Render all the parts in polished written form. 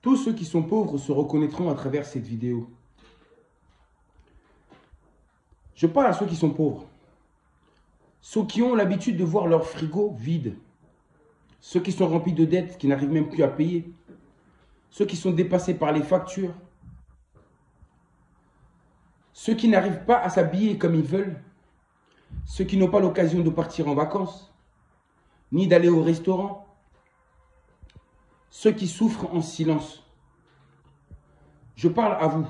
Tous ceux qui sont pauvres se reconnaîtront à travers cette vidéo. Je parle à ceux qui sont pauvres. Ceux qui ont l'habitude de voir leur frigo vide. Ceux qui sont remplis de dettes, qui n'arrivent même plus à payer. Ceux qui sont dépassés par les factures. Ceux qui n'arrivent pas à s'habiller comme ils veulent. Ceux qui n'ont pas l'occasion de partir en vacances, ni d'aller au restaurant. Ceux qui souffrent en silence. Je parle à vous.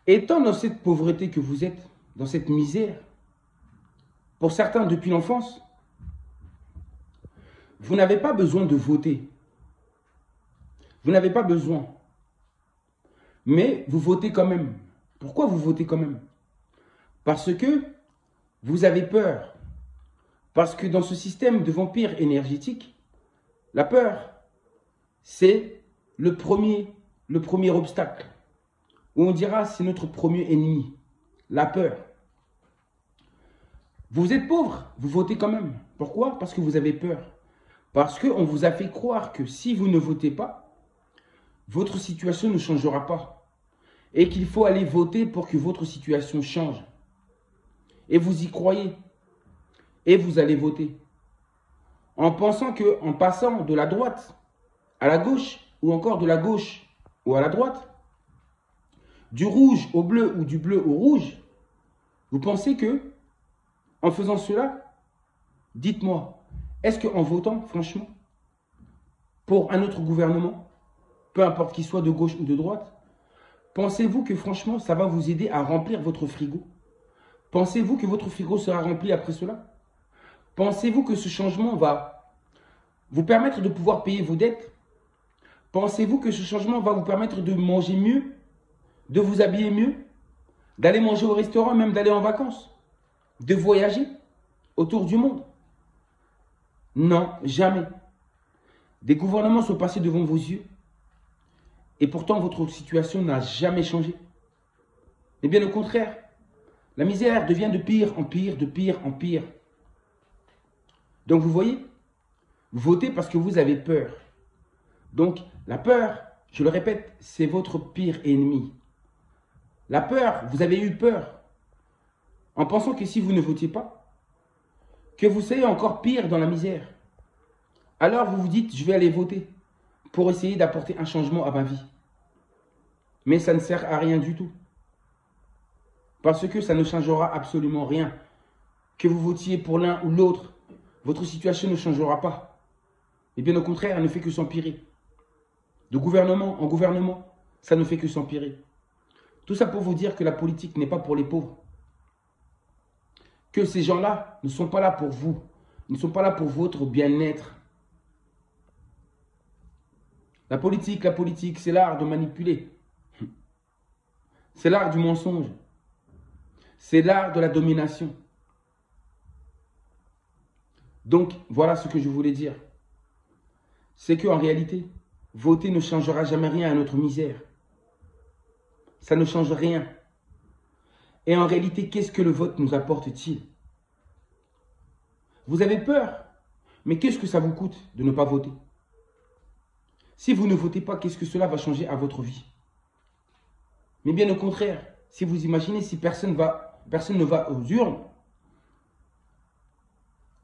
Étant dans cette pauvreté que vous êtes, dans cette misère, pour certains depuis l'enfance, vous n'avez pas besoin de voter. Vous n'avez pas besoin. Mais vous votez quand même. Pourquoi vous votez quand même? Parce que vous avez peur. Parce que dans ce système de vampire énergétique, la peur, c'est le premier obstacle. Où on dira c'est notre premier ennemi. La peur. Vous êtes pauvre, vous votez quand même. Pourquoi? Parce que vous avez peur. Parce qu'on vous a fait croire que si vous ne votez pas, votre situation ne changera pas. Et qu'il faut aller voter pour que votre situation change. Et vous y croyez. Et vous allez voter. En pensant qu'en passant de la droite à la gauche, ou encore de la gauche ou à la droite, du rouge au bleu ou du bleu au rouge, vous pensez que, en faisant cela, dites-moi, est-ce qu'en votant, franchement, pour un autre gouvernement, peu importe qu'il soit de gauche ou de droite, pensez-vous que franchement, ça va vous aider à remplir votre frigo? Pensez-vous que votre frigo sera rempli après cela? Pensez-vous que ce changement va vous permettre de pouvoir payer vos dettes? Pensez-vous que ce changement va vous permettre de manger mieux, de vous habiller mieux, d'aller manger au restaurant, même d'aller en vacances, de voyager autour du monde? Non, jamais. Des gouvernements sont passés devant vos yeux et pourtant votre situation n'a jamais changé. Mais bien au contraire, la misère devient de pire en pire, de pire en pire. Donc vous voyez, vous votez parce que vous avez peur. Donc la peur, je le répète, c'est votre pire ennemi. La peur, vous avez eu peur en pensant que si vous ne votiez pas, que vous seriez encore pire dans la misère. Alors vous vous dites, je vais aller voter pour essayer d'apporter un changement à ma vie. Mais ça ne sert à rien du tout. Parce que ça ne changera absolument rien. Que vous votiez pour l'un ou l'autre, votre situation ne changera pas. Et bien au contraire, elle ne fait que s'empirer. De gouvernement en gouvernement, ça ne fait que s'empirer. Tout ça pour vous dire que la politique n'est pas pour les pauvres. Que ces gens-là ne sont pas là pour vous. Ils ne sont pas là pour votre bien-être. La politique, c'est l'art de manipuler. C'est l'art du mensonge. C'est l'art de la domination. Donc, voilà ce que je voulais dire. C'est qu'en réalité, voter ne changera jamais rien à notre misère. Ça ne change rien. Et en réalité, qu'est-ce que le vote nous apporte-t-il? Vous avez peur, mais qu'est-ce que ça vous coûte de ne pas voter? Si vous ne votez pas, qu'est-ce que cela va changer à votre vie? Mais bien au contraire, si vous imaginez, si personne ne va aux urnes,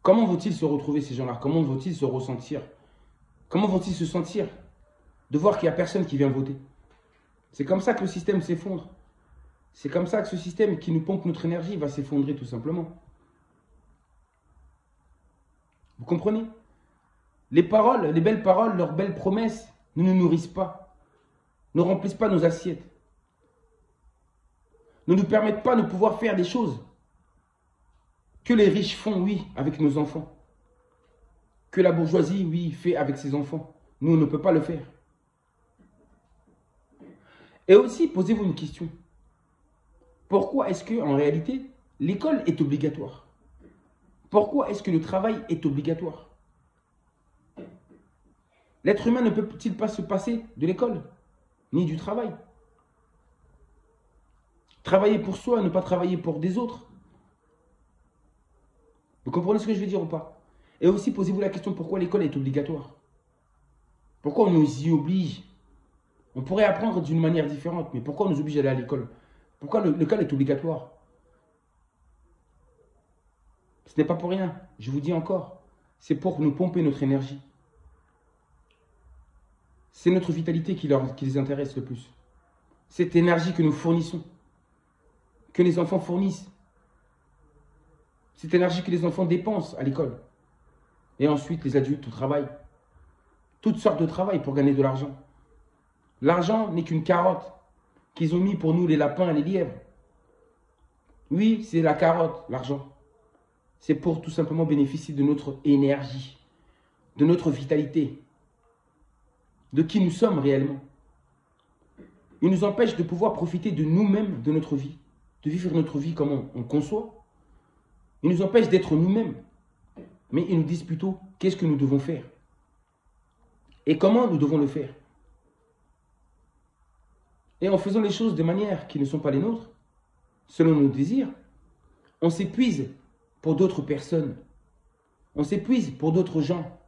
comment vont-ils se retrouver ces gens-là? Comment vont-ils se ressentir? Comment vont-ils se sentir de voir qu'il n'y a personne qui vient voter? C'est comme ça que le système s'effondre. C'est comme ça que ce système qui nous pompe notre énergie va s'effondrer tout simplement. Vous comprenez? Les paroles, les belles paroles, leurs belles promesses ne nous nourrissent pas, ne remplissent pas nos assiettes, ne nous permettent pas de pouvoir faire des choses que les riches font, oui, avec nos enfants. Que la bourgeoisie, oui, fait avec ses enfants. Nous, on ne peut pas le faire. Et aussi, posez-vous une question. Pourquoi est-ce qu'en réalité, l'école est obligatoire? Pourquoi est-ce que le travail est obligatoire? L'être humain ne peut-il pas se passer de l'école, ni du travail? Travailler pour soi, ne pas travailler pour des autres. Vous comprenez ce que je veux dire ou pas? Et aussi, posez-vous la question, pourquoi l'école est obligatoire? Pourquoi on nous y oblige? On pourrait apprendre d'une manière différente, mais pourquoi on nous oblige à aller à l'école? Pourquoi l'école est obligatoire? Ce n'est pas pour rien, je vous dis encore. C'est pour nous pomper notre énergie. C'est notre vitalité qui les intéresse le plus. Cette énergie que nous fournissons, que les enfants fournissent. Cette énergie que les enfants dépensent à l'école. Et ensuite, les adultes au travail. Toutes sortes de travail pour gagner de l'argent. L'argent n'est qu'une carotte qu'ils ont mis pour nous, les lapins et les lièvres. Oui, c'est la carotte, l'argent. C'est pour tout simplement bénéficier de notre énergie, de notre vitalité, de qui nous sommes réellement. Il nous empêche de pouvoir profiter de nous-mêmes, de notre vie, de vivre notre vie comme on conçoit. Il nous empêche d'être nous-mêmes. Mais ils nous disent plutôt qu'est-ce que nous devons faire et comment nous devons le faire. Et en faisant les choses de manière qui ne sont pas les nôtres, selon nos désirs, on s'épuise pour d'autres personnes. On s'épuise pour d'autres gens.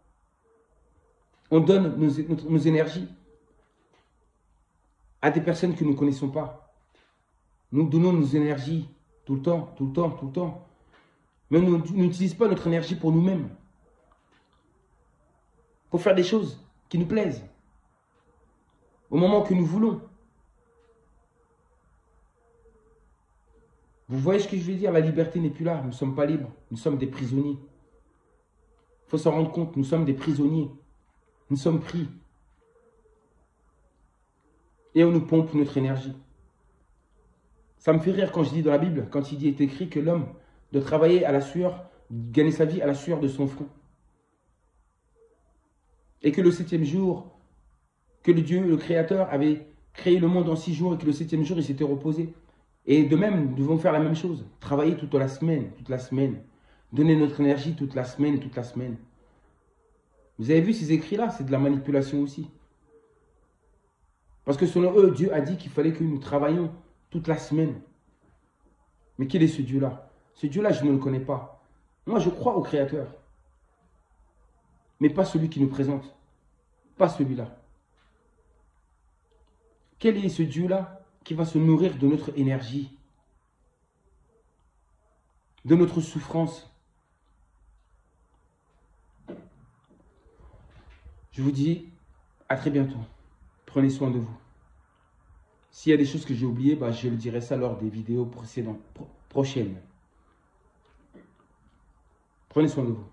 On donne nos énergies à des personnes que nous ne connaissons pas. Nous donnons nos énergies tout le temps, tout le temps, tout le temps. Mais on n'utilise pas notre énergie pour nous-mêmes. Pour faire des choses qui nous plaisent. Au moment que nous voulons. Vous voyez ce que je veux dire? La liberté n'est plus là. Nous ne sommes pas libres. Nous sommes des prisonniers. Il faut s'en rendre compte. Nous sommes des prisonniers. Nous sommes pris. Et on nous pompe notre énergie. Ça me fait rire quand je dis dans la Bible, quand il est écrit que l'homme doit travailler à la sueur, gagner sa vie à la sueur de son front. Et que le 7e jour, que le Dieu, le Créateur, avait créé le monde en 6 jours et que le 7e jour, il s'était reposé. Et de même, nous devons faire la même chose. Travailler toute la semaine, toute la semaine. Donner notre énergie toute la semaine, toute la semaine. Vous avez vu ces écrits-là? C'est de la manipulation aussi. Parce que selon eux, Dieu a dit qu'il fallait que nous travaillions toute la semaine. Mais quel est ce Dieu-là? Ce Dieu-là, je ne le connais pas. Moi, je crois au Créateur. Mais pas celui qui nous présente. Pas celui-là. Quel est ce Dieu-là qui va se nourrir de notre énergie, de notre souffrance? Je vous dis à très bientôt. Prenez soin de vous. S'il y a des choses que j'ai oubliées, je le dirai ça lors des vidéos prochaines. Prenez soin de vous.